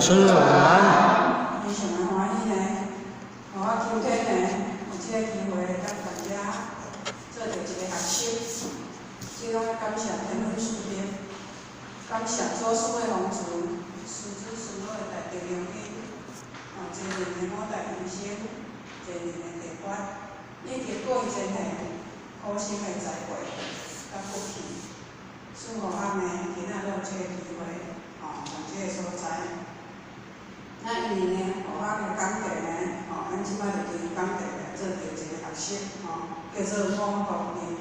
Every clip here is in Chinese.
吃完。非常的欢喜呢，我今天呢有这个机会甲大家做着一个学习，即拢感谢天恩师父，感谢所属的同族、师子师母的大德良医，一年的五代医生，一年的地法，以及过去真系苦心的栽培甲福气，使互俺的今仔有这个机会，从这个所在。 那因为呢，互咱的工地呢，咱即摆就对工地来做着一个学习，叫做广告理论。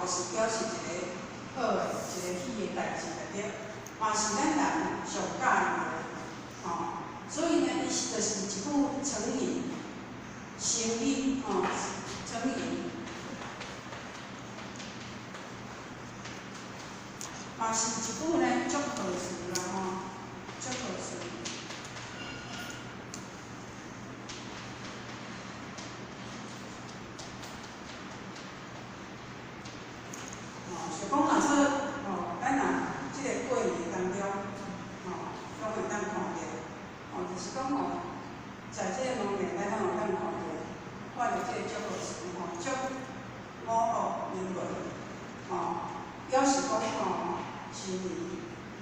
就是表示一个好的、一个喜的代志来了，嘛是咱人上喜欢的，所以呢，伊就是一句成语，成语，成语，嘛是一句呢祝贺词啦，祝贺词。 就讲若说，咱若即个过年当中，拢会当看到，就是讲在即个方面咱拢会当看到，看到即个祝贺词，祝五福临门，表示讲新年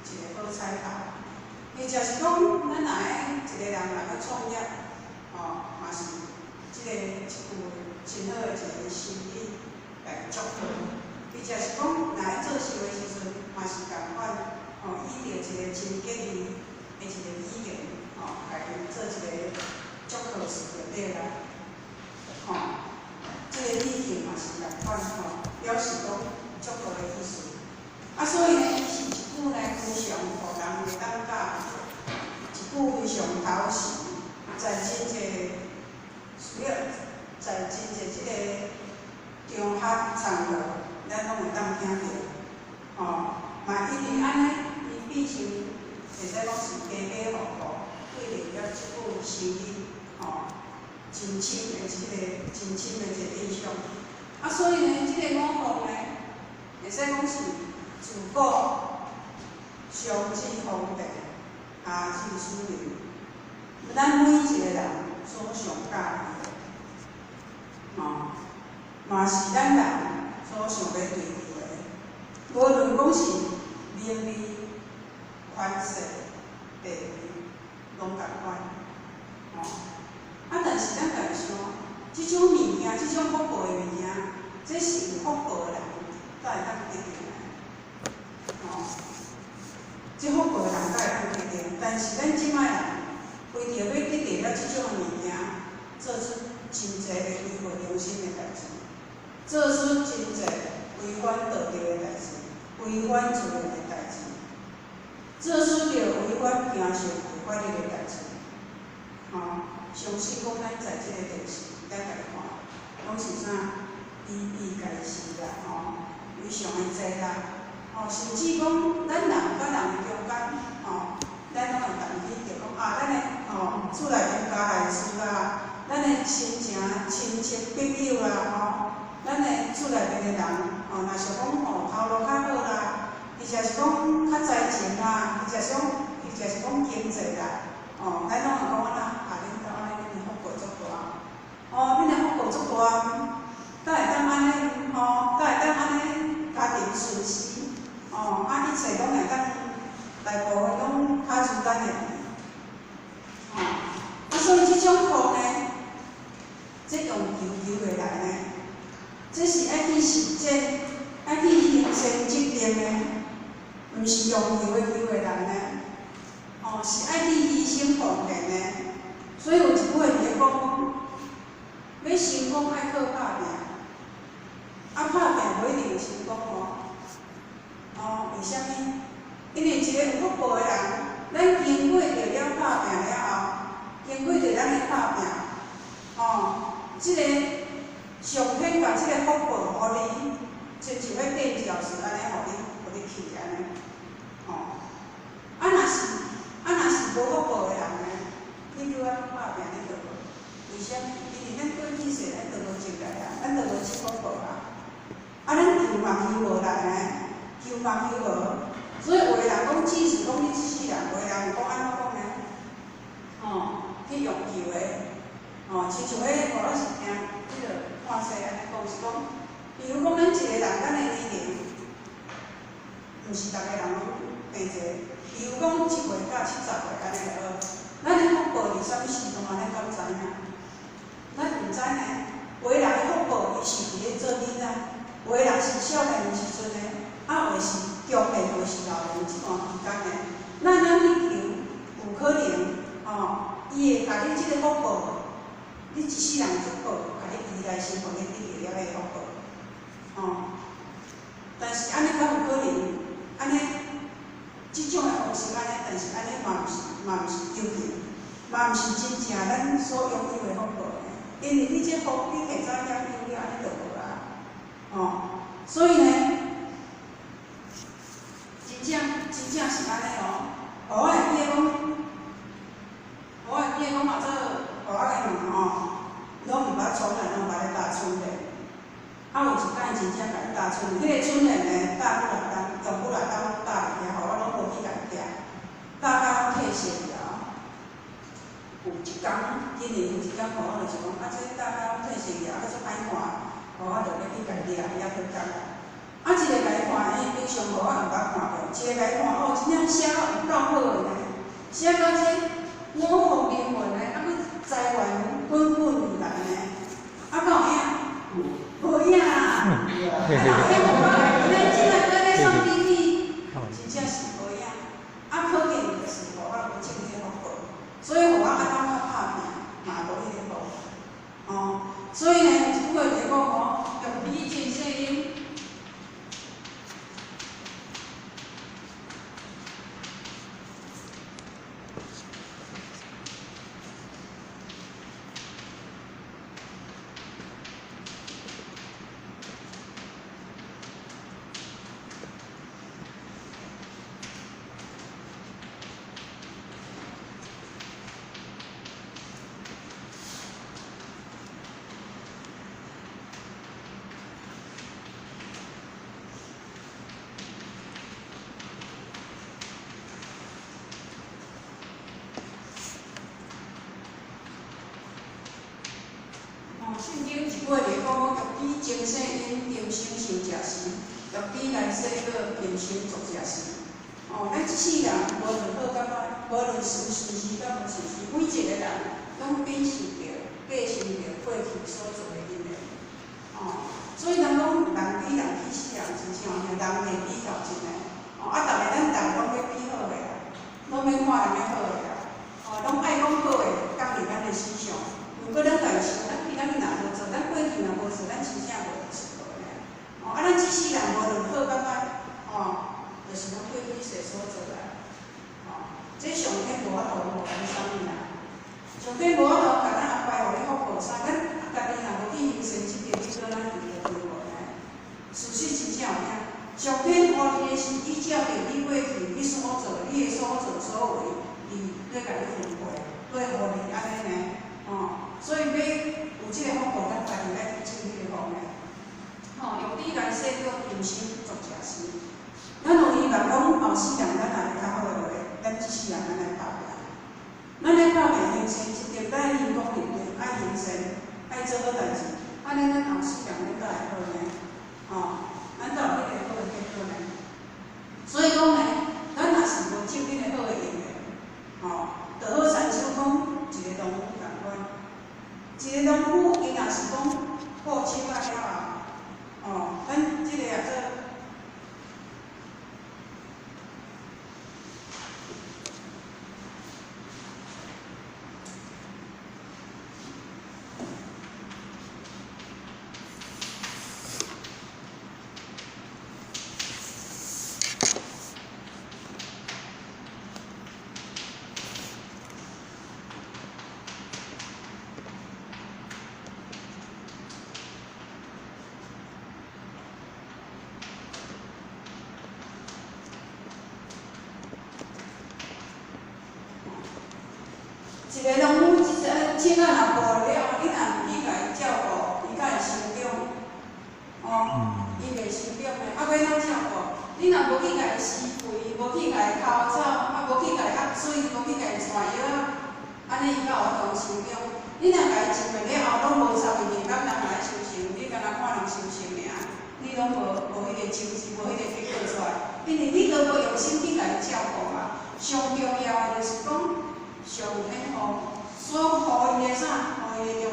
一个好彩头。伊就是讲，咱若一个人若要创业，嘛是即个一句真好的一个心意来祝贺。 伊就是讲，若要做事的时阵，嘛是共款，依着一个真吉利的一个语言，家己做一个祝贺词就对啦。这个语境嘛是共款，表示讲祝贺的意思。所以呢，是一句呢非常互人会当教，一句非常讨喜，在真济需要，在真济即个场合场合。 咱拢会当听到，嘛因为安尼，伊变成会使讲是家家户户对着了即句成语，真深的印象。所以呢，即个五福呢，会使讲是自古上至皇帝，下至庶民，咱每一个人所上喜的，嘛是咱人。 所想要追求的，无论讲是名利、权势、地位，拢共款。但是咱家己想，即种物件，即种福报的物件，这是有福报的人才会当得到。即福报的人才会当得到，但是咱即摆人为着要得到了即种物件，做出真侪个违背良心的代志。 做出真侪违反道德的代志，违反自然的代志，做出着违反行善违法律的代志。相信讲咱在即个电视咱家己看，拢是啥比比皆是啦，非常的济啦。甚至讲咱人甲人的中间，咱拢会担起着讲咱的厝内面家内事啦，咱的亲戚、朋友啦，咱的厝内面的人，若是讲头路较好啦，或者是讲较财情啦，或者是讲经济啦，咱拢会讲安怎，恁兜安尼，恁的福报足大，恁的福报足大，才会当安尼，才会当安尼家庭顺时，一切拢会当大部分拢较简单的，所以即种福呢，即用求袂来呢。 这是爱去实践，爱去行善积德的，毋是用求的人呢。是爱去牺牲奉献的。所以有一句话就讲，要成功爱靠打拼，拍拼无一定成功为虾米？因为一个有福报的人，咱经过着了拍拼了后，拍拼，你就无。为啥物？因为咱过去世咱就无进来啊，咱就无去福报啊。啊，咱求嘛求无来呢，求嘛求无。所以有个人讲，即使讲你即世人，有个人讲安怎讲呢？去用求的，亲像迄我是听迄个看西安尼讲是讲，比如讲咱一个人，咱的年龄，毋是逐个人拢平齐。比如讲7岁到70岁安尼就好，咱的福报伫啥物时阵安尼敢知影？咱毋知呢。有的人的福报伊是伫咧做囡仔，有的人是少年时阵的，有的是中年，有的是老年即段期间的。咱去求，有可能伊会甲你即个福报，你一世人福报，甲你未来生活的得到了的福报，但是安尼敢有可能？安尼，即种的方式安尼，但是安尼嘛毋是究竟，嘛毋是真正咱所拥有的福报。因为你这福，你下早享有了，安尼就无啦，所以呢，真正是安尼哦。我会记得讲，嘛做学仔的人拢毋捌创啥，拢捌咧搭春联。有一摆真正甲伊搭春联，迄个春联呢，搭不来当，用不来当搭袂遐，我拢无去甲伊搭，搭到退休了。有一天，今年有一天，我就是讲，这搭到退休了，足歹看，我就要去甲伊掠，伊也去讲。一个甲伊看，平常我毋捌看过，一个甲伊看，真正写到有够好个呢，写到这五福临门呢，佫财源滚滚而来呢，敢有影？无影啦！迄即个在咧上 PPT， 真正是无影。可见就是互我无种迄个福报，所以互我安怎较拍拼，嘛无迄个福。所以呢，有一句话就讲用米浸细饮。圣经一句话就讲：欲比精细饮，平生受食时；欲比来世个平生作食时。咱即世人无论好甲歹，无论顺时甲无顺时，每一个人拢秉持着、继承着过去所做的因缘。所以人讲人比人比世人真像人袂比较真诶。逐个咱拢要比好个啦，拢免看人个好个啦。拢爱讲好个，降入咱的思想。如果咱家己想，咱若无做，咱过去若无做，咱真正无会出好咧。咱即世人无论好甲歹，就是咱过去世所做的。这上天无法度互咱啥物啦？上天无法度甲咱安排互你福报啥？咱家己若无去行善积德，去做咱自己的福报咧。事实真正有影，上天予你的是依照着你过去你所做，你的所作所为，伊咧甲你分配，对互你安尼呢？所以要有即个福报，咱家己来去种迄个福呢。用比来世叫平生作食时。咱有希望讲后世人咱也会较好个话，咱即世人咱来打拼。咱来打拼行善积德，咱爱因公立德，爱行善，爱做好代志，安尼咱后世人咱才会好呢。咱才有迄个好个结果呢。所以讲呢，咱若是无种迄个好个因缘，就好亲像讲一个农夫共款。一个农夫，伊若是讲播种啊了后，咱即个也做。一个农夫，亲啊，若无了，你若唔去家己照顾，伊才会生长。哦，伊袂生长的，啊，要怎照顾？你若无去家己施肥，无去家己抠草，啊，无去家己压水，无去家己传药仔，安尼伊才有法度生长。你若家己种了后，拢无插伊面甲人来收成，你敢若看人收成尔，你拢无迄个种子，无迄个结果出来，因为你都无用心去家己照顾啊。上重要的就是讲，上天互所予伊的啥，予伊的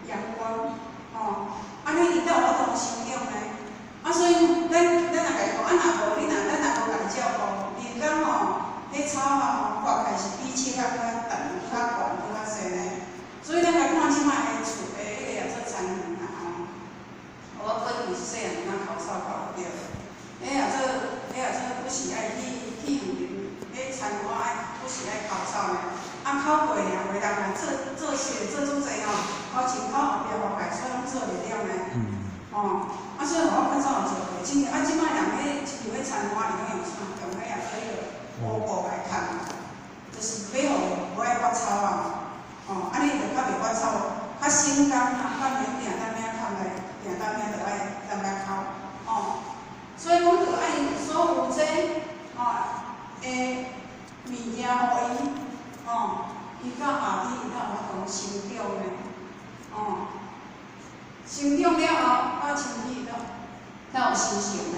阳光，吼，安尼伊才有法度生长呢。啊，所以咱若家己讲，啊，若无你咱若无家己照顾，连讲吼，迄草啊，发开是比树较悬，淡较悬，较细呢。所以咱来看即摆的厝的迄个也做田园啦吼。我本是细汉咱口草搞着，迄也做不是爱去园林，迄田园爱不是爱口草呢。啊，口过尔，袂人来做事做足济吼，口前口后壁发开，所以拢做袂了呢。哦，啊，所以我较早有做过，真啊，即摆人迄亲像迄田园里拢用啥？用迄也做迄个乌布来盖，就是要互无爱发草啊。哦，安尼就较袂发臭，较省工啦，较免定当遐砍来，定当遐就爱当来抠。哦，所以讲就爱所有这物件互伊，伊到后天伊才有法度生长的。生长了后，到青皮才有收成的。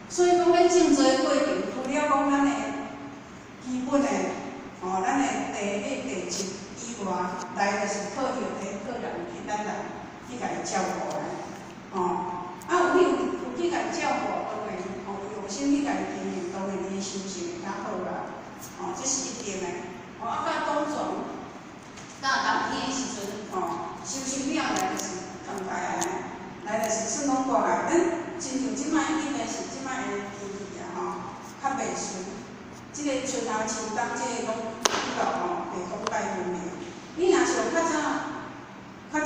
所以讲，迄种做过程，除了讲咱的基本的，咱的地质。以外，来就是靠着人去咱人去家己照顾的，啊有去家己照顾，当然，用心去家己经营，当然伊收成会较好啦，这是一定的。啊，到冬种，到冬天的时阵，收成了来就是同台来就是算讲过来，咱亲像即摆因为是即摆的天气啊，较袂顺，即个春夏秋冬即个拢比较袂讲介分的。你若像较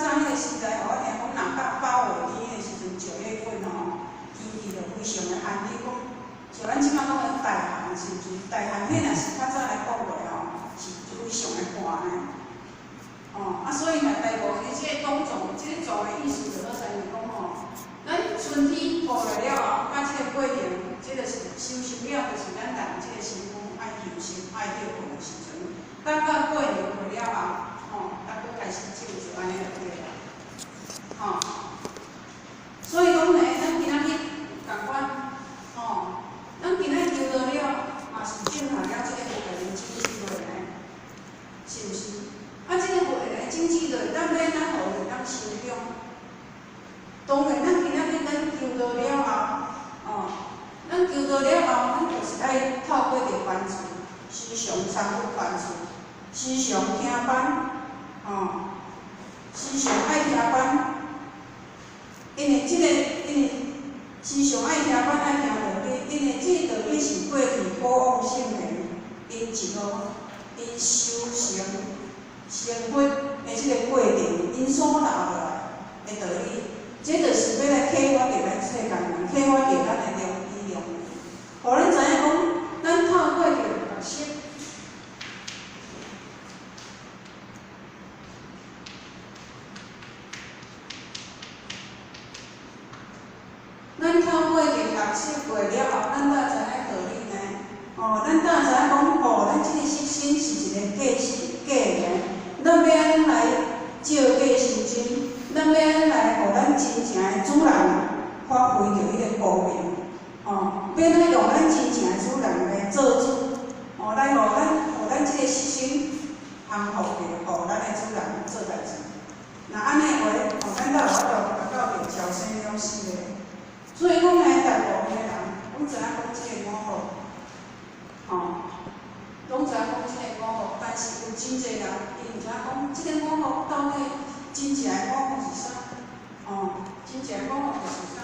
早迄个时代，我听讲人到8月天的时阵，9月份天气就非常的寒。你讲像咱即摆讲的大寒，是毋是？大寒迄若是较早来讲过是非常的寒的。啊，所以若大部分即个冬种，即个种的意思就好在于讲咱春天过来了后，啊，即个过程，即个是收成了，就是咱人即个身躯爱休息、爱休困的时阵。等到过年过了后，才佫开始种就安尼就对啦。所以讲呢，咱今仔日共款，咱今仔日求到了，嘛是种下了即个有个经济落来，是毋是？啊，即个有个经济落，咱要咱互伊当生长。当然，咱今仔日咱求到了后，咱求到了后，咱就是爱透过着关注，时常参与关注。时常听班，时常爱听班，因为时常爱听班爱听道理，因为这个道理是过去古往圣人因因修成生活的这个过程，因所留下来的道理，这就是要来启发着咱世间人，启发着咱的良知良民，互咱知影讲，咱透过着读书。咱透过着读书过了后，咱才知影道理呢。咱才知影讲，咱即个牺牲是一个价钱，咱要安怎来照价收金？咱要安怎来，互咱真正的主人发挥着迄个光明？要咱用咱真正的主人来做主，来互咱即个牺牲降服着，互咱的主人做代志。那安尼话，咱才有法度达到着朝生了死的。所以讲呢，大部分的人，拢知影讲即个五福，拢知影讲即个五福，但是有真侪人，伊毋知影讲即个五福到底真正的五福是啥？真正的五福就是啥？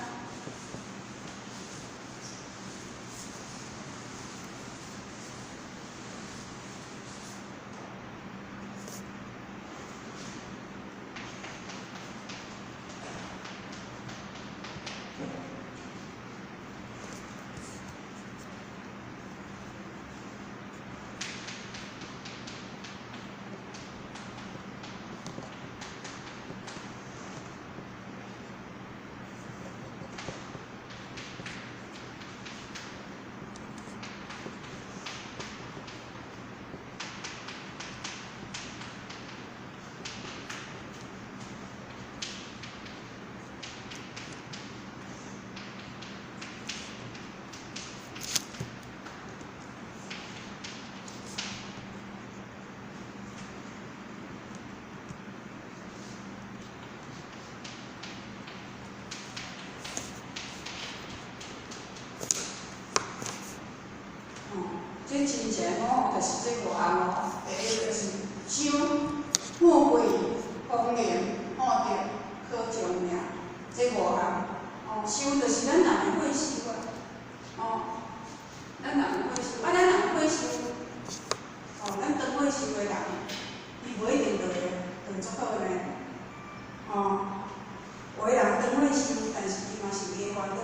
这真正吼，就是这5项哦。第一就是修富贵丰年，好着可长命，这5项。哦，修就是咱人的会修啊，哦，咱人的会修，咱人会修，哦，咱当会修的人，伊无一定就足好呢。哦，有的人当会修，但是伊嘛是有伊烦恼；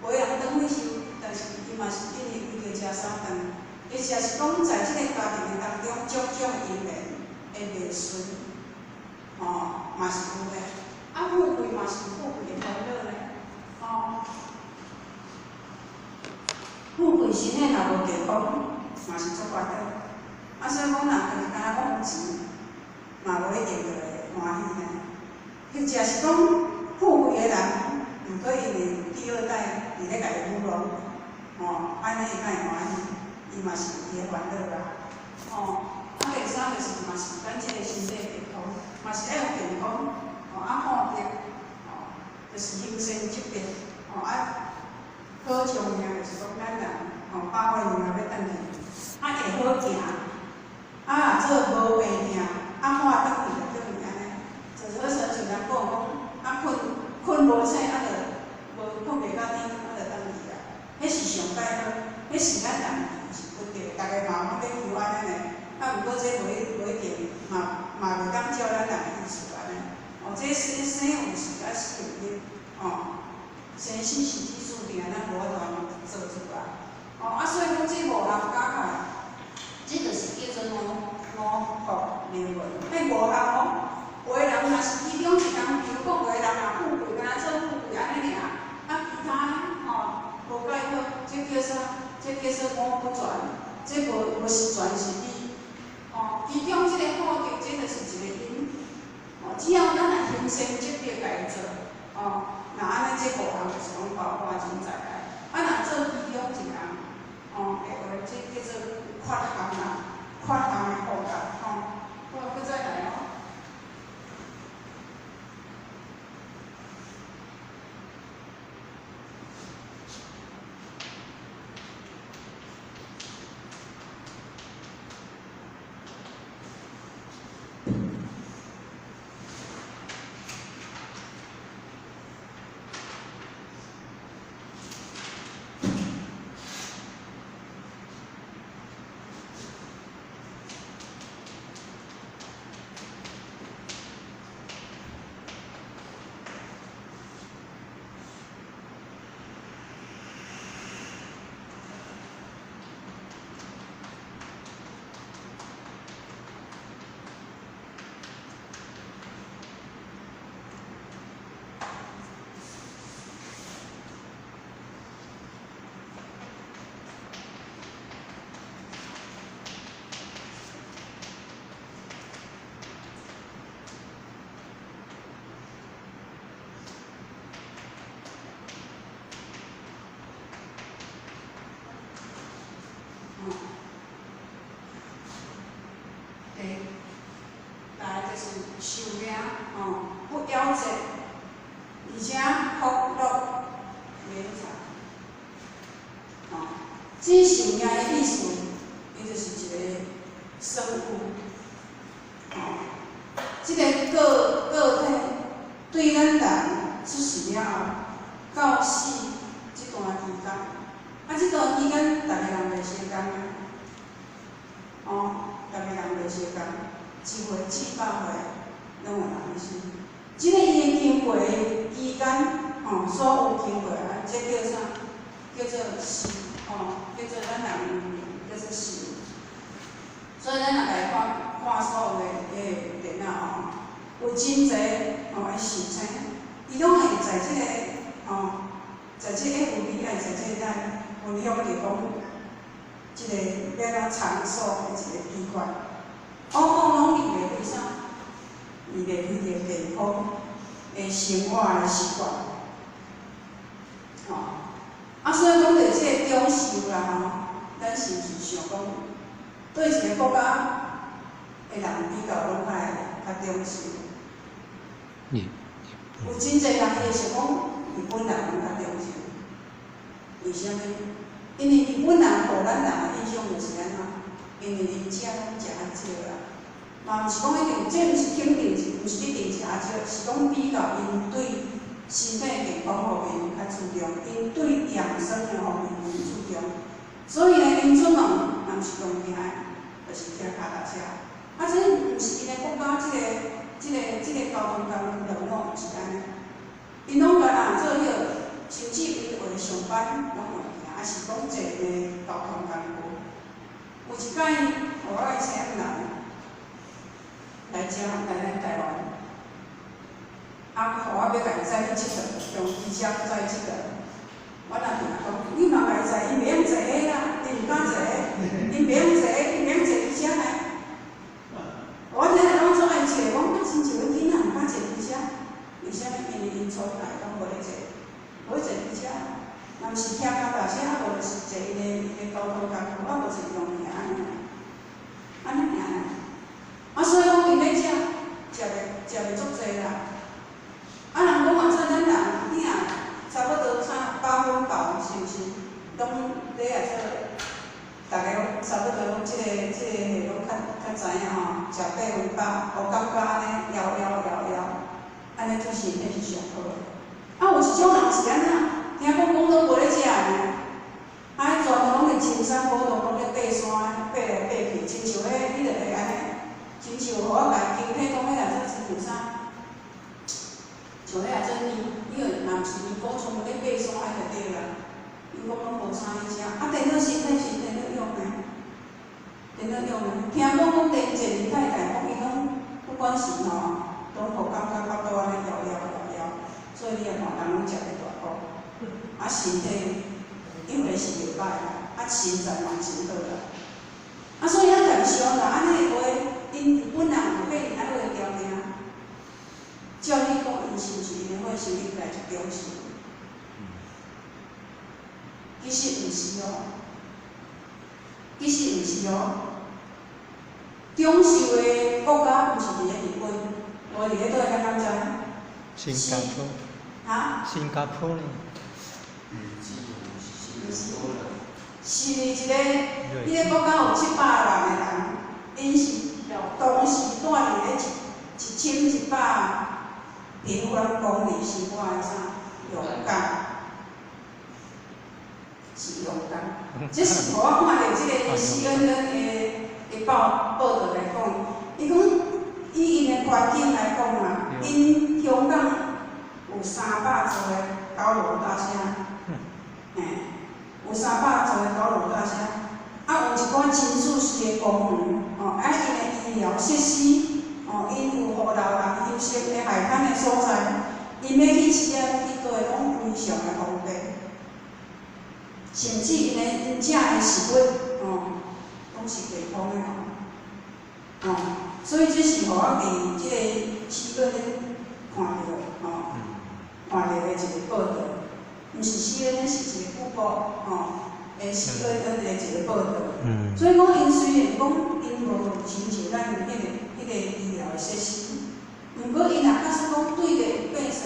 有的人当会修，但是伊嘛是因为伊着食三顿，伊也是讲在即个家庭的当中，种种因缘会袂顺，哦，嘛是有的。啊，富贵嘛是有富贵的烦恼呢，哦，富贵身体若无健康，嘛是足烦恼。啊，所以讲人就是敢若讲钱，嘛无一定就会欢喜呢。或者是讲富贵的人，毋过因为第二代伫咧家己抚养，哦，安尼伊才会欢喜，伊嘛是有伊的烦恼啦。哦，啊，第三就是嘛是咱即个身体健康，嘛是爱有健康，哦，啊好着，哦，就是优先级别，哦啊，好长命就是讲咱人，哦，百岁命要等去，啊会好行，啊做好白行，啊活等去就等于安尼。就是好像咱讲啊困无醒，啊着无困袂到天，啊着等去啊。迄是上解好，迄是咱人是不对，大家嘛要求安尼呢。啊，毋过这无一定，嘛袂当照咱人的意思安尼。哦，这生有时啊死有因，哦，生死是天注定，咱无法度做出来。哦，啊，所以讲这5项加起来，这就是叫做五福临门。迄5项哦。有的人若是其中一项，比如讲有的人若富贵，敢若做富贵安尼尔，啊其他吼无介好，这叫啥？这叫做五不全，这无是全是美。哦，其中这个好着，这就是一个因。哦，只要咱来优先级别家己做，哦，那安尼这5项就是讲包括真在内。啊，若做其中一项，哦，会话这叫做缺项啦，缺项的好格，吼。好，搁再来哦。寿命不夭折，而且福禄绵长。这寿命的意思，伊就是一个生物。这个体对咱人出世了后，到死这段期间，这段期间，逐个人袂相共逐个人袂相共，1岁、700岁。拢有人生，即个伊的经过期间，所有经过这叫啥？叫做死，叫做咱人叫做死。所以咱若来看所有的电脑有真侪的事情，伊拢会在即个在即个 FB 会在即个咱分享着讲，即个要咱长寿的一个秘诀。拢离袂开啥？伊袂开着健康的生活的习惯，所以讲着即个长寿啦咱是毋是想讲，对一个国家的人比较拢较长寿？有真侪人伊会想讲，日本人拢较长寿，为什么？因为日本人互咱人的印象就是安怎，因为因食拢食较少啦。嘛毋是讲一定，这毋是肯定，毋是一定食较少，是讲比较因对身体健康方面较注重，因对养生的方面较注重。所以呢，因出门嘛毋是用行的，就是骑脚踏车。啊，这毋是因的国家这个交通工具路拢毋是安尼，因拢甲人做伙，甚至因为上班拢用行，还是讲坐个交通工具。有一摆，互我的亲人来咱台湾，啊，互我要甲伊载去佚佗，用机车载佚佗。我若同伊讲，你嘛来载，伊袂晓坐啦，伊毋敢坐，伊袂晓坐，伊袂晓坐机车来。我听人拢总爱坐，讲啊，亲像阮囡仔毋敢坐机车，为啥物？因为因从来拢无咧坐，无坐机车。若毋是骑脚踏车，无就是坐伊个交通工具，我无是用行安尼，安尼尔。啊，所以讲因咧食袂足济啦。啊，人讲嘛，做咱人囝差不多8分饱，是毋是？拢咧啊做，大家拢差不多拢即个拢较知影吼，食8分饱，无感觉安尼枵，安尼对身体是上好的。啊，有一种人是安怎？听讲都无咧食呢，啊，全部拢咧青山坡路，拢咧爬山，爬来爬去，亲像迄个会安尼，亲像互我来经体讲迄内做亲像啥？像迄内做因为若毋是伊讲全部咧爬山迄就对啦，伊讲拢无啥咧食，啊，电脑身体是电脑用的，电脑用的，听讲连坐离太太讲伊拢不管是吼，拢互感觉腹肚安尼枵，所以你也看人拢食得大补。啊，身体因为是袂歹啦，啊，身材嘛真好啦。啊，所以咱家己想啦，安尼话，因日本人有遐尼好个条件，照你讲，因是毋是因的伙食应该是中视？其实毋是哦，中视的国家毋是伫咧日本，无伫咧倒位，敢知？新加坡。啊？新加坡呢？是一个，迄个国家有700万个人，因是同时住伫咧1100平方公里是我的啥用港，是用港。这是互我看到即个 CNN 的报道来讲，伊讲以因的环境来讲啊，因香港有300座的高楼大厦，有300座的高楼大厦，啊，有一寡真舒适的公园，啊，因的医疗设施，因有互老人休息的海滩的所在，因要去吃去过拢非常的方便，甚至因食的食物，拢是健康的所以这是互我伫即个新闻看到的一个报道。毋是CNN，是一个故报CNN 的一个报道。所以讲，因虽然讲因无亲像咱迄个医疗的设施，毋过因也假使讲对个百姓，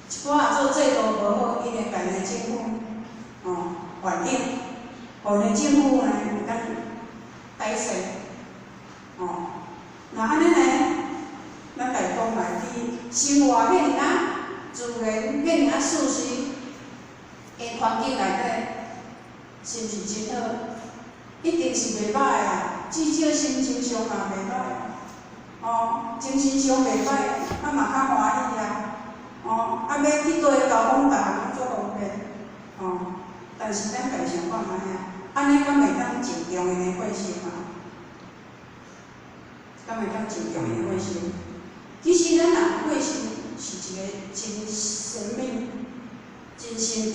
一寡也做制度无好，因会甲因的政府反映，互因的政府呢会当改善。那安尼呢，咱来讲来去生活遐尔自然遐尔舒适，因环境内底是毋是真好？一定是袂歹啊，至少心情上嘛袂歹，精神上袂歹，啊嘛较欢喜啊，啊要去倒个交通站拢足方便，但是咱家想看卖啊，安尼敢会当就中因的血性啊？敢会当就中因的血性？其实咱人血性是一个真神秘、真神秘，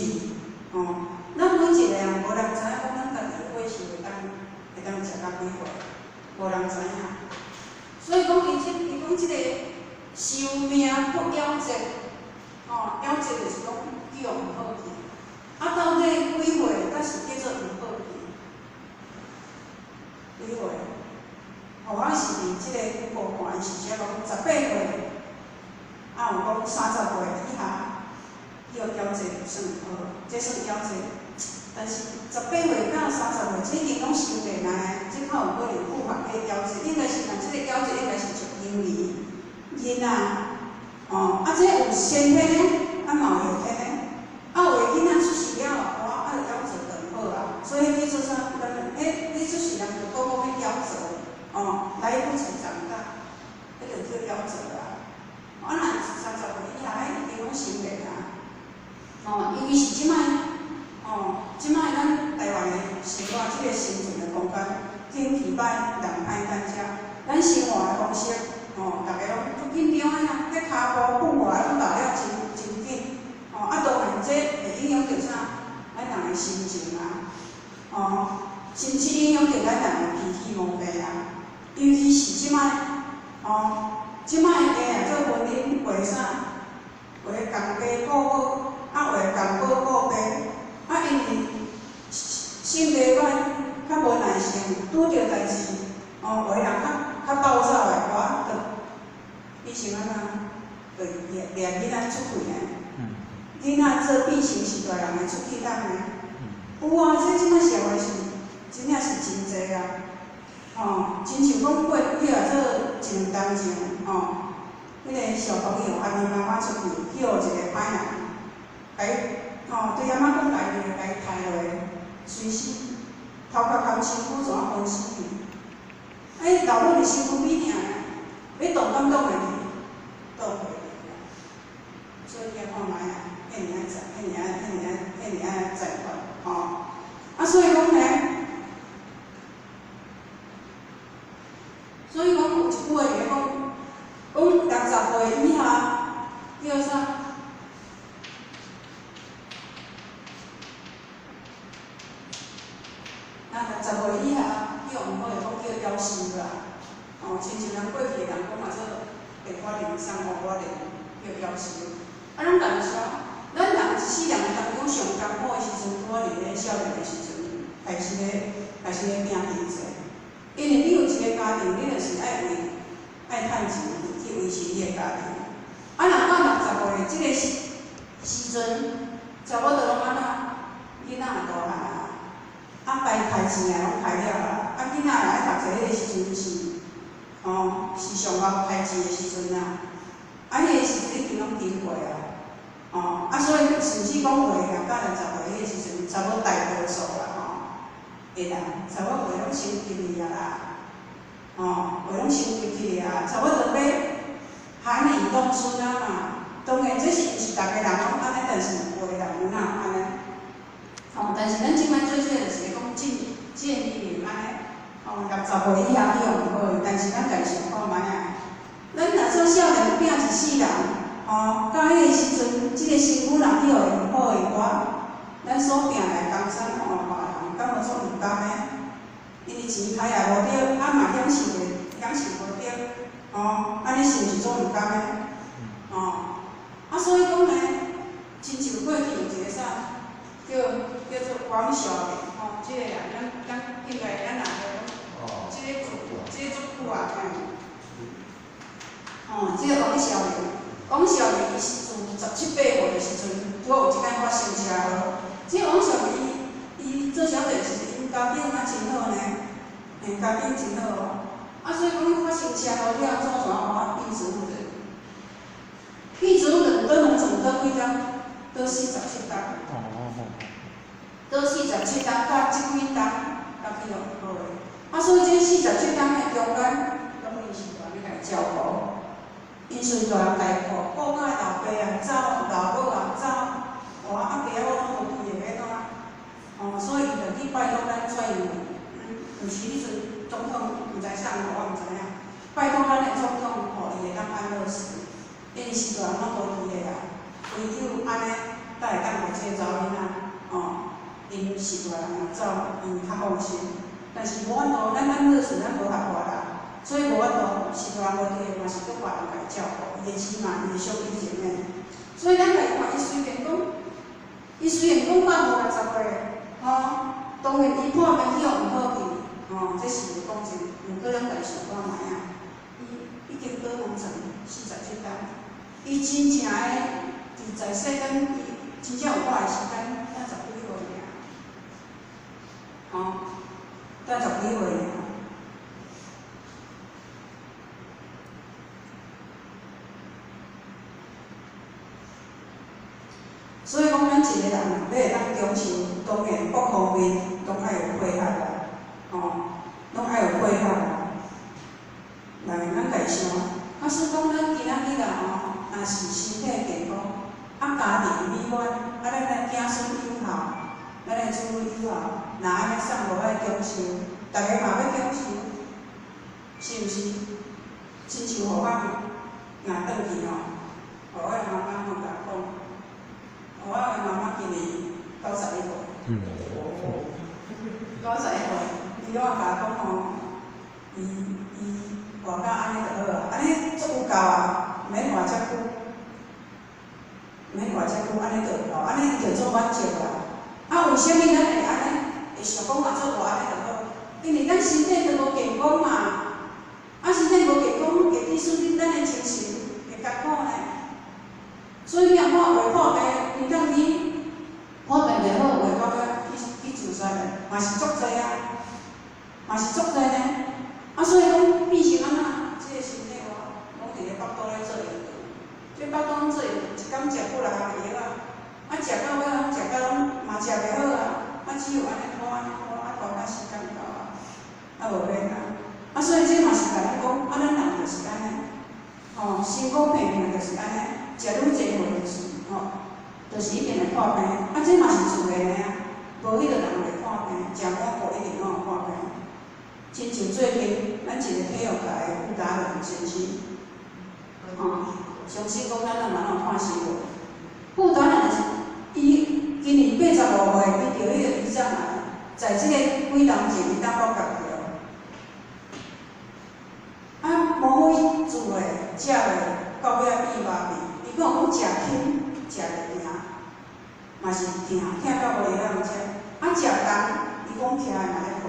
咱每一个人无人知影，讲咱家己的血性会当食到几岁，无人知影。所以讲伊讲即个寿命不夭折，夭折就是讲叫毋好去。啊，到底几岁才是叫做毋好去？几岁？我是伫即个报看，是写讲18岁。有讲30岁以下，叫夭折算好，这算夭折。但是18岁到30岁，这阵拢伤袂难诶，这较有可能复发个夭折，应该是讲这个夭折应该是足因为囡仔，这有先天诶，嘛有后天诶，有诶囡仔出世了后，就夭折就毋好啊，所以你做啥？你出世人就个个要夭折，来不及长大，迄就叫夭折啊。若是30岁以下，已经拢成袂啊。尤其是即摆，即摆咱台湾的生活即个生存的空间，天气歹，人歹等遮，咱生活的方式，大家拢足紧张的啊，迄骹步步外拢老了真紧，当然这会影响到啥？咱人的心情啊，甚至影响到咱人的脾气毛病啊。尤其是即摆，即摆的家做婚姻为啥？为公家顾好，为公婆顾爸，因为性格较无耐性，拄着代志，为人较暴躁的，我就变成安怎，就掠囡仔出去呢。囡仔做变成是大人的出气筒呢。有啊，这即摆社会是真正是真济啊。亲像讲过去啊，做一两当前，迄个小朋友安尼妈妈出去，去互一个歹人，对阿妈讲来着，甲伊刣落，随时头壳含身躯怎啊昏死去？老母的身躯比尔，要动敢动会去？动袂去啊！所以你看卖啊，遐尔啊财款，所以讲呢。所以讲有一句话就是讲60岁以下叫啥？60岁以下叫毋好，讲叫夭寿啦。亲像咱过去的人讲嘛，做8法年、3、5法年叫夭寿。咱人是咱人一世人当中上艰苦的时阵，可能咧少年的时阵，还是咧拼经济。因为你有一个家庭，你就是爱趁钱去维持你的家庭。若到60岁即个时阵，差不多拢安怎？囡仔也大汉啊，该开钱也拢开了啊，囡仔也爱读册，迄个时阵是上学开钱的时阵啊。迄个时阵已经拢经过啊。所以甚至讲话到60岁迄个时阵，差不多大多数啦。个人差不多话拢先入去啊啦，话拢先入去啊，差不多要含饴弄孙啊嘛。当然这是毋是逐个人拢安尼，但是有的人有哪安尼。但是咱即摆做这就是讲建议安尼，60岁以下去互好，但是咱家想看卖啊。咱若做少年拼一世人，到迄个时阵，即个身躯若去互用好的话，咱所拼来江山别人敢无做毋甘的？因为钱开也无着，嘛享受无着，安尼是毋是做毋甘的？所以讲呢，亲像过去有一个啥，叫做王小玲，即个啊，咱应该咱人个，即个足久啊，即个王小玲伊是自17、18岁的时阵，拄有一摆发生车祸。即个王小玲伊做小姐时，因家境真好呢，家境真好所以讲伊发生车祸了，怎变植物人？变植物人倒两总倒几天？倒47天。倒47天甲即几天，甲去互好诶。所以这47天诶中间，拢因是大人来照顾，因随大人来顾到老爸也走，老母也走，家己我拢无记会要怎。所以伊就去拜托咱蔡英文，就是迄阵总统毋知啥物，我毋知影。拜托咱的总统，伊会当安乐死，因为是大人拢无记个啊。唯有安尼，才会当互这个查某囡仔，因是大人走，因较放心。但是无法度，咱安乐死咱无合法啦，所以无法度，是大人无记，嘛是搁别人来照顾，伊的姊妹，伊的兄弟姐妹。所以咱来看，伊虽然讲到60岁，当然伊破病去互毋好去，这是讲真，毋过咱家想看卖啊，伊已经过完成47天，伊真正诶，伫在世间，伊真正有活诶时间，10几岁尔，才10几岁尔。所以讲，咱一个人要会当中受，当然各方面拢爱有配合啦，拢爱有配合啦。来，咱家想，假使讲咱今仔日啊，若是身体健康，家庭美满，咱的子孙有孝，咱的子女有孝，若安尼送落来享受，大家嘛要享受，是毋是？亲像互我若转去互我的妈妈甲我讲。我的妈妈今年91岁，91岁，伊拢甲我讲伊活到安尼就好啊，安尼足有够啊，免活遮久，安尼就有够，安尼伊就做满足啦。为什么咱会安尼？会想讲做活安尼就好？因为咱身体都无健康嘛，身体无健康，会致使咱的精神会艰苦呢。所以你若破胃破病，你当你破病袂好，胃到尾去自杀的，嘛是足济啊，嘛是足济呢。所以讲变成安怎？这个身体拢伫咧腹肚咧做营养，这腹肚拢做营养，一工食几6项药食到尾拢食到拢嘛食袂好啊，只有安尼拖拖到时间到无免啊。所以这嘛是甲咱讲，咱人就是安尼，辛苦拼命就是安尼。食愈济货就是，就是一定会破病。这嘛是自然的啊，无迄个人会破病，食满补一定拢会破病。亲像最近咱一个体育界的傅达人先生，相信讲咱人嘛有看新闻。傅达人伊今年85岁，伊着迄个胰脏癌，在即个几冬前伊当国觉着，无啥做的，食的，到尾变麻痹。伊讲讲食轻，食袂行，嘛是疼到无会当食。食重，伊讲徛的嘛咧困，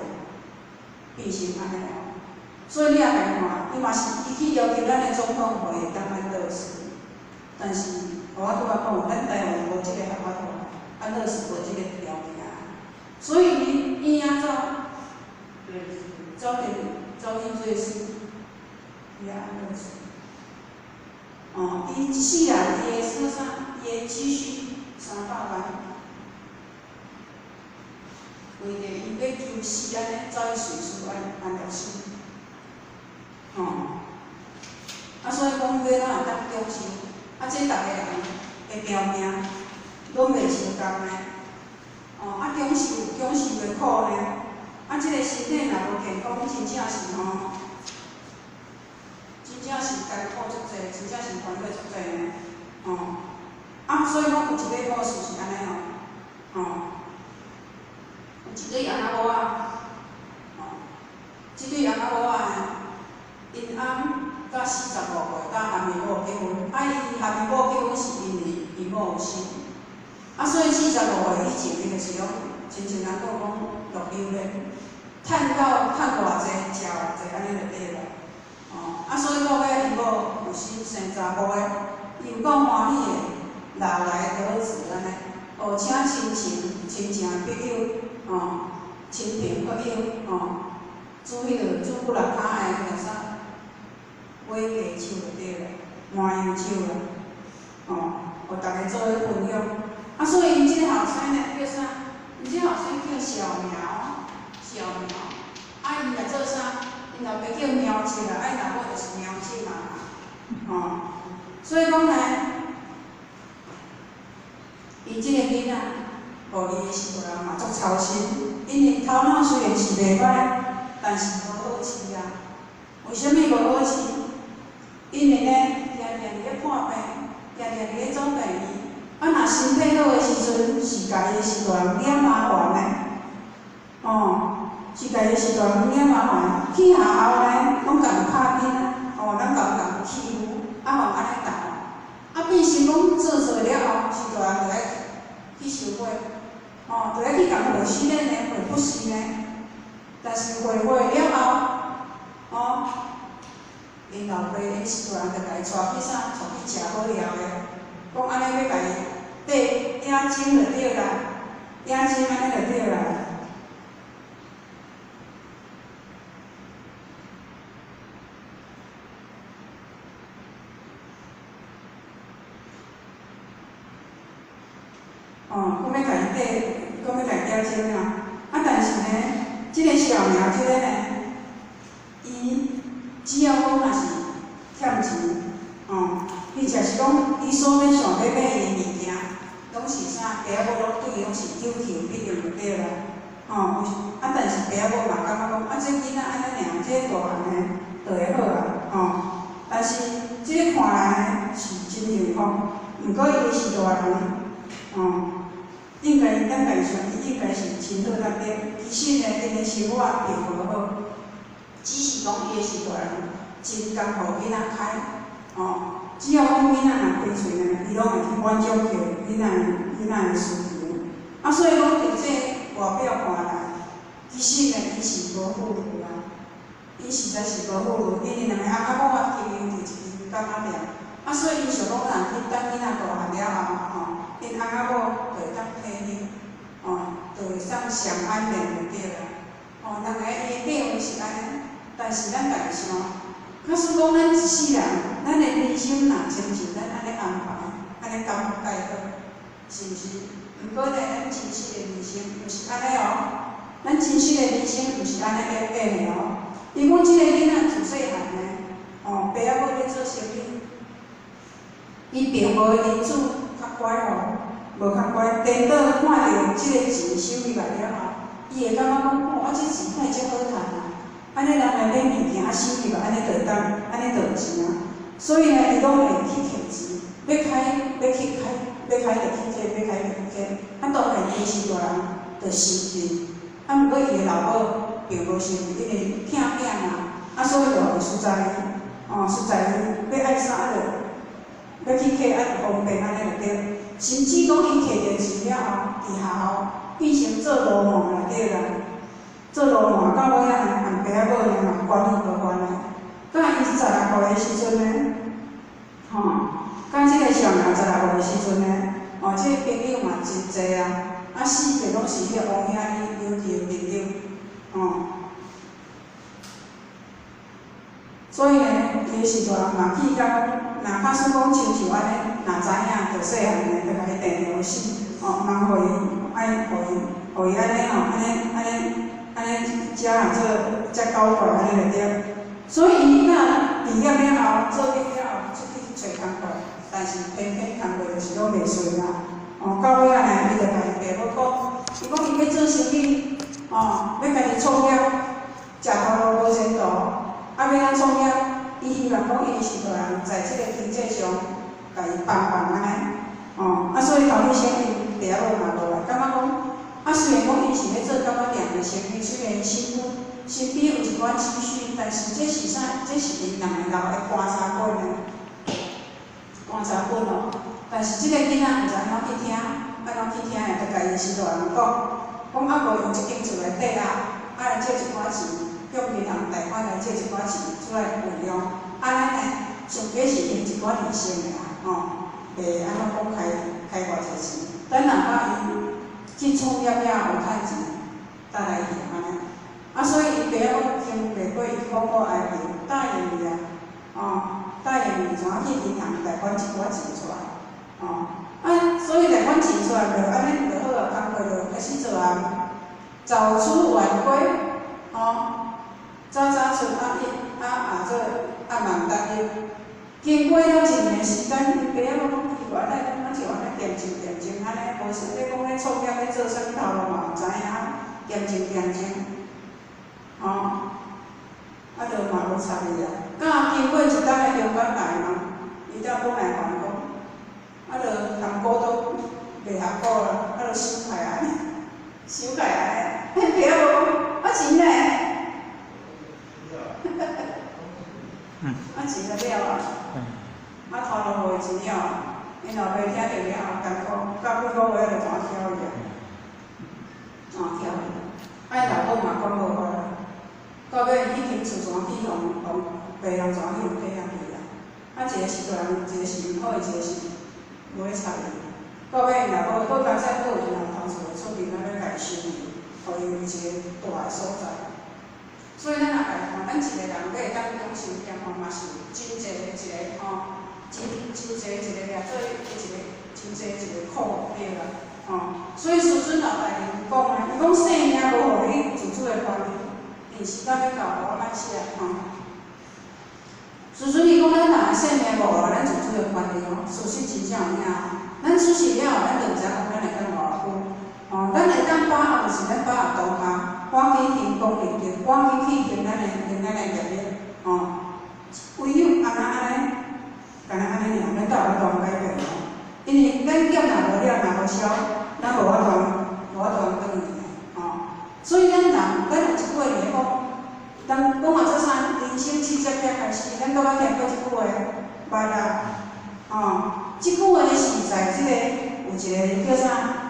变成安尼哦。所以你也来看，伊嘛是伊去要求咱的总统会当安乐死，但是我拄仔讲，咱台湾无即个合法化，安乐死无即个条件，所以伊安怎走去做死，伊安乐死。伊一世人，伊的说啥？伊的积蓄300万，为着伊要求死安尼，走去随事安乐死。所以讲，要咱会当中受，这逐个人的条件拢袂相共的。中受的苦呢，这个身体若无健康，真正是真正是艰苦足济，真正是烦恼足济呢。所以讲有一个故事是安尼有一对翁仔某仔，这对翁仔某仔因翁到45岁，甲下面某结婚，伊下面某结婚是因为伊某有生，所以45岁以前，伊就是讲，亲像人讲落榴莲，趁偌济，食偌济，安尼就对了。所以到尾伊某有生查某个，伊有够欢喜的，拿来得子安尼，请亲情朋友，亲朋好友，煮迄个煮骨力骹的迄个啥，买鸡手就对了，麻油手啦，互大家做伙分享。所以因即个后生呢叫啥？因即个后生叫小苗，伊来做啥？因老爸叫苗七啦，因老母就是苗七嘛，所以讲呢，伊即个囡仔，互伊的时阵嘛足操心，因为头脑虽然是袂歹，但是无好饲啊。为什么无好饲？因为呢，常常伫咧看病，常常伫咧做病院。若身体好的时阵，是家己的时段惹麻烦的，是家己的时段惹麻烦。去学校呢，拢共拍囡仔，咱共欺负，互安尼斗，变成讲做了后，时段就爱去受贿，就爱去共会死人呢，会不是呢？但是会了后，因老爸因时段就家己带去啥，带去食好料的，讲安尼要家己缀眼睛就对啦，眼睛安尼就对啦。讲要家己缀，讲要家己调整啊。啊，但是呢，即个小苗即个呢，伊只要讲若是欠钱，伊就是讲伊所要想要买的物件，拢是啥？爸仔某拢对伊拢是有求必应就对啦。啊，但是爸仔某嘛感觉讲，这囡仔安尼尔，这大汉呢就会好啊，但是这个看来是真幸福，毋过伊是大人，应该咱家己想，伊应该是真好咱咧。其实呢，因的生活并无好，只是讲伊是大人，真甘互囡仔开，只要讲囡仔若开喙呢，伊拢会去满足着囡仔的需求。所以讲伫这外表看来，其实呢，伊是无富裕啊，伊实在是无富裕，因为两个阿公仔经营伫一间干仔店，所以伊想讲人去等囡仔大汉了后，因翁仔某就会当体力，就会当上安宁就对啦。两个伊的内容是安尼，但是咱家己想，假使讲咱一世人，咱的人生若亲像咱安尼安排，安尼甘有介好，是毋是？毋过呢，咱真实的人生毋是安尼哦，咱真实的人生毋是安尼演的哦。伊讲即个囡仔自细汉呢，爸仔某咧做生意，伊并无因主较乖无较乖，颠倒看到即个钱收入来了后，伊会感觉讲，这钱哪会遮好趁啊？安尼人来买物件，收入安尼就当，安尼就有钱啊。所以呢，伊拢会去摕钱，要开就去摕，要开就去摕。当然伊是大人，就生气。毋过伊的老母并无生气，因为疼嘛，所以就会实在要爱啥就要去摕，就方便安尼就对。甚至讲伊摕着钱了后，伫学校变成做流氓就对啦。做流氓到尾仔含爸仔某呢嘛管伊无关啦。到伊16岁的时阵呢，到即个小苗16岁的时阵呢，即个朋友嘛真济啊，四个拢是迄个王兄伊尤其的朋友，所以呢，伊是大人嘛去甲讲，若假使讲亲像安尼，若知影着细汉呢，就甲伊电话死，嘛互伊爱互伊安尼安尼遮遮交代安尼就对。所以伊若毕业了后，做毕业了后出去找工作，但是偏偏工作就是拢袂顺啦。到尾仔呢，伊就甲伊爸母讲，伊讲伊要做生意，要家己创业，食头路无前途。要怎创业？伊希望讲伊是大人，在即个经济上，家己帮安尼，所以头一先因爸仔某嘛落来，感觉讲，虽然讲伊是要做干仔店的生意，虽然身边有一寡积蓄，但是这是啥？这是因两个人的观察本的，观察本哦。但是即个囡仔毋知安怎去听，的，就甲伊是大人讲无用即间厝内底来借一寡钱。向银行贷款来借一寡钱出来运用，安尼呢，上计是用一寡利息的啦，袂安怎讲开偌济钱。等若甲伊去创业了有趁钱，再来用安尼。所以伊爸仔某经袂过，伊讲我爱用，答应伊答应伊怎去银行贷款一寡钱出来，所以贷款钱出来就安尼就好啊，工课就开始做啊，早出晚归，早出做晚担忧。经过了1年时间，伊爸仔某讲奇怪，咱像安尼点钟安尼，无想要讲咧创业咧做啥物头路嘛，毋知影点钟，就嘛无插伊啊。到经过1冬的中间来嘛，伊才讲来还讲，就含股都袂合股啦，就收起来，收起来，迄爸仔某讲，钱呢？钱就了啊，头路无钱了，因老爸听着了后，艰苦，到几个月就全挑去啊，伊老母嘛管无法啦，到尾已经厝全去互别人全去互批下去啊。一个是大人，一个是毋好，一个是无咧插伊。到尾因老母好佳哉好有银行同事会出面要家己收伊，互伊有一个大个所在。所以咱若来看，咱一个人要会当讲收店嘛是真济的一个真济一个掠做真济一个苦对啦。所以师尊老大人讲啊，伊讲生命无互你自主的管理，但是咱要教我咱写师尊伊讲咱人生命无互咱自主的管理事实真正有影咱出世了后，咱就毋知讲咱会当偌久。咱会当把握，就是咱把握当下，赶紧行功立德，赶紧去行咱的业力。唯有安尼，干那安尼尔，咱才有法度改变因为咱业若无了，若无消，咱无法度转去所以咱人，咱有一句话讲，咱讲话做啥？人生七节才开始，咱搁较听过一句话，捌啦，即句话是在即个有一个叫啥？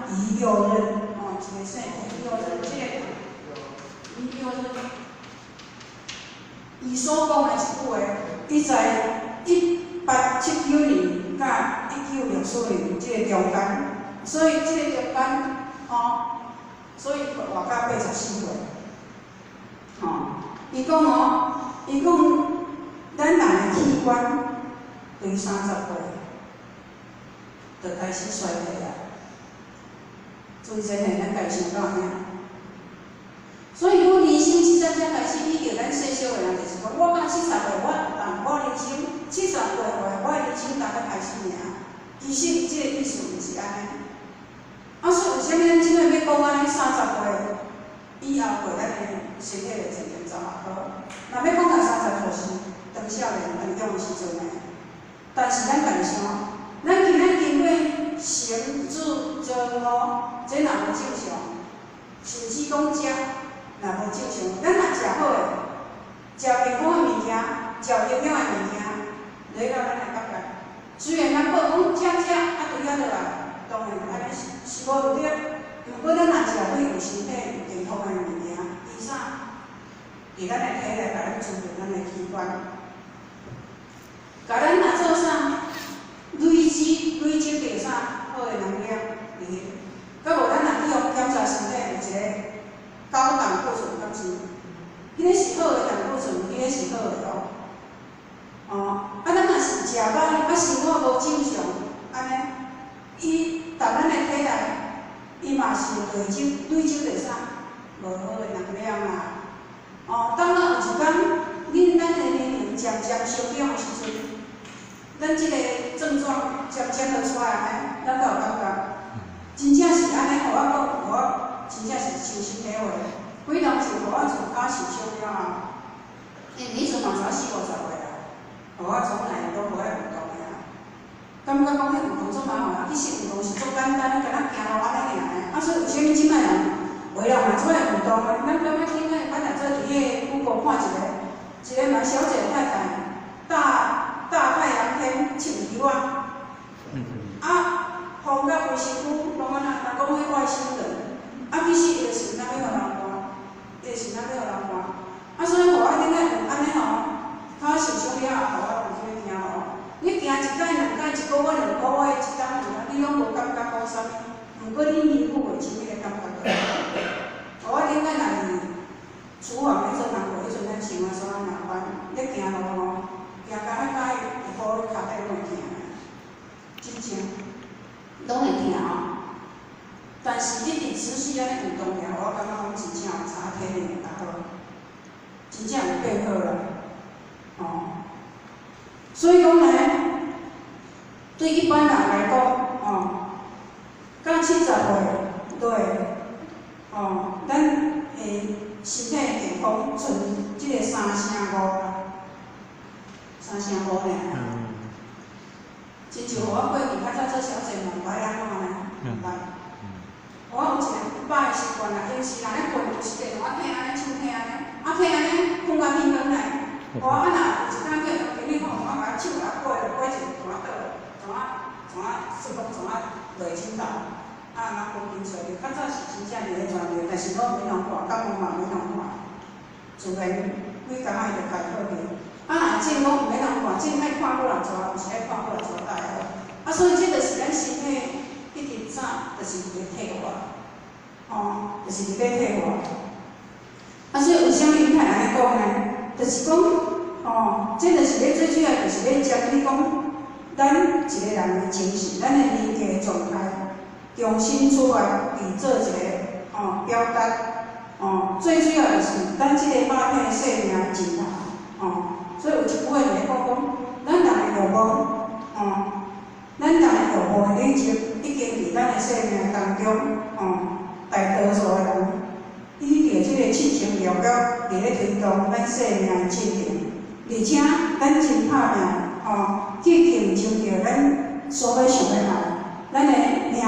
乙酉日，一个啥？乙酉日，即个乙酉日，伊所讲的一句话，伊在1879年甲1964年即个中间，所以即个中间，所以活到84岁，伊讲咱人的器官对30岁就开始衰退啊。所以真诶，咱家想到影。所以我人生70才开始，以叫咱细小个人就是讲，我到40岁，我人生70岁我的人生才开始尔。其实即个意思毋是安尼。所以为啥物咱即摆要讲安尼30岁以后过咱的身体就渐渐走下好？若要讲到30岁是当少年当中的时阵诶，但是咱家想，咱今仔经过成住坐卧，这若无正常，甚至讲食若无正常，咱若食好诶，食健康诶物件，食营养诶物件，落到咱诶感觉，虽然咱讲食，对遐落来，当然安尼是无对，毋过咱若食对有身体有健康诶物件，伊啥？伫咱诶体内甲咱滋润咱诶器官，甲咱若做啥？累积着啥好诶能量伫迄，甲无咱若去互检查身体有一个高胆固醇，敢是？迄个是好诶胆固醇，迄个是好诶咱若是食歹，生活无正常，安尼，伊伫咱诶体内，伊嘛是累积着啥无好诶能量啊。等到有一天，咱诶年龄渐渐上涨诶时阵，咱即个症状渐渐就出来安尼，咱才有感觉，真正是安尼，互我真正是亲身体会。几当时互我自家受伤了后，因为迄阵嘛才40、50岁啦，互我从来都无爱运动个感觉讲迄运动做麻烦，其实运动是足简单，你敢若行路安尼尔所以为啥物即摆人为人嘛做爱运动个？咱感觉今仔咱若做伫个 Google 看一个蛮小姐太太，大太阳天穿牛仔，风甲规身躯拢安那，人讲迄外星人，其实伊就是哪要互人看，伊就是哪要互人看，所以互我顶下安尼较受伤了后，互我有啥物惊你行一摆、两摆、1个月、2个月、1冬你拢无感觉讲啥物，毋过你弥补袂清迄个感觉。互我顶下若是厨房咧做工课，迄阵咱穿啊怎啊麻烦，咧行路行到那甲会好，骹底拢会疼，真正拢会疼但是一直持续安尼运动了，我感觉讲真正有差，体力会较好，真正有变好啦。所以讲呢，对一般人来讲，到70岁对，咱会身体健康剩即个3成5啦，3成5尔。亲像我过去较早做小姐嘛，歹安怎呢？歹。我有一个歹习惯啦，有时人咧困，有时电话听安尼，手听安尼，听安尼，困到天光来。我若有一天叫经理讲，我把手来掰一段怎啊说讲怎啊落枕头，人分清楚着。较早是真正伫咧传着，但是我免人看，感觉嘛免人看，自然几工仔伊就家好去。若种我毋免人看，种爱看好人做，有时爱看好人做大个。所以这就是咱身体一直啥，就是伫咧退化，就是伫咧退化。所以为啥物伊太安尼讲呢？就是讲，这就是咧最主要，就是咧讲你讲，咱一个人的精神，咱的人格状态，重新出发去做一个表达。最主要就是咱即个肉体的生命真重所以有一句话会讲，咱人的肉无咱人的肉无的理解，已经伫咱的生命当中大多数的人以着即个七情六欲伫咧推动咱生命的进程，而且咱真拍拼去庆祝着咱所要想要爱，咱的名人、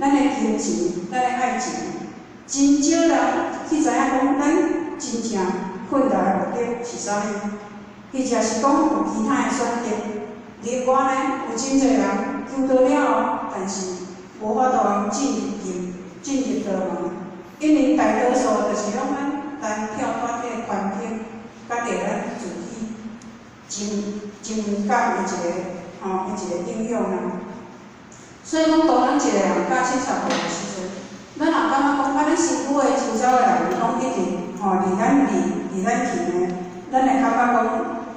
咱的金钱、咱的爱情，真少人去知影讲咱真正奋斗的目的是啥物，或者是讲有其他的选择。另外呢，有真侪人求到了但是无法度进入道门，因为大多数就是拢咱跳脱这个环境，甲着咱自己情感的一个应用啦。所以讲，当咱一个人到70岁的时阵，咱若感觉讲咱身躯的周遭的人拢一直离咱近的，咱会感觉讲，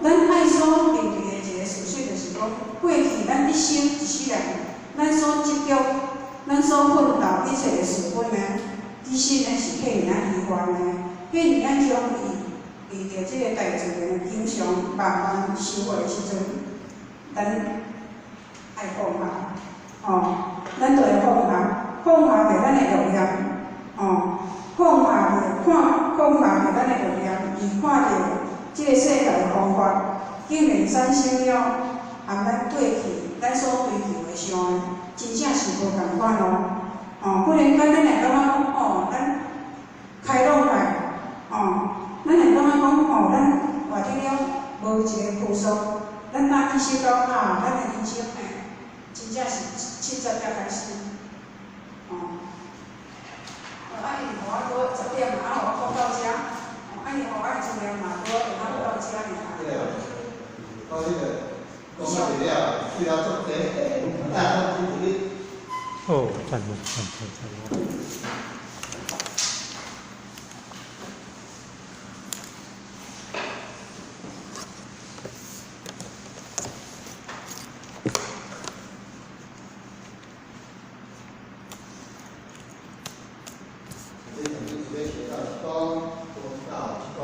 咱爱所面对的一个事实就是讲，过去咱一生一世人，咱所执着、咱所奋斗一切的事本呢，其实呢是骗人虚幻的，骗人将为着这个大自然的经常慢慢收获的时阵，咱爱放下，咱就会放下着咱的欲念，放下着咱的欲念，而看着这个世界的方法，竟然产生了和咱过去咱所追求的相，真正是无共款忽然间咱会感觉讲，咱开朗来，咱会感觉讲，咱活得了无一个负束，咱若意识到咱的人生真正是70才开始，安尼互我多10点，互我讲到遮，安尼互我尽量嘛多会当到遮尔。对啊，到迄个讲到这了，虽然做这，但我自己。哦，赞了。这肯定是要写到一公，公到一公。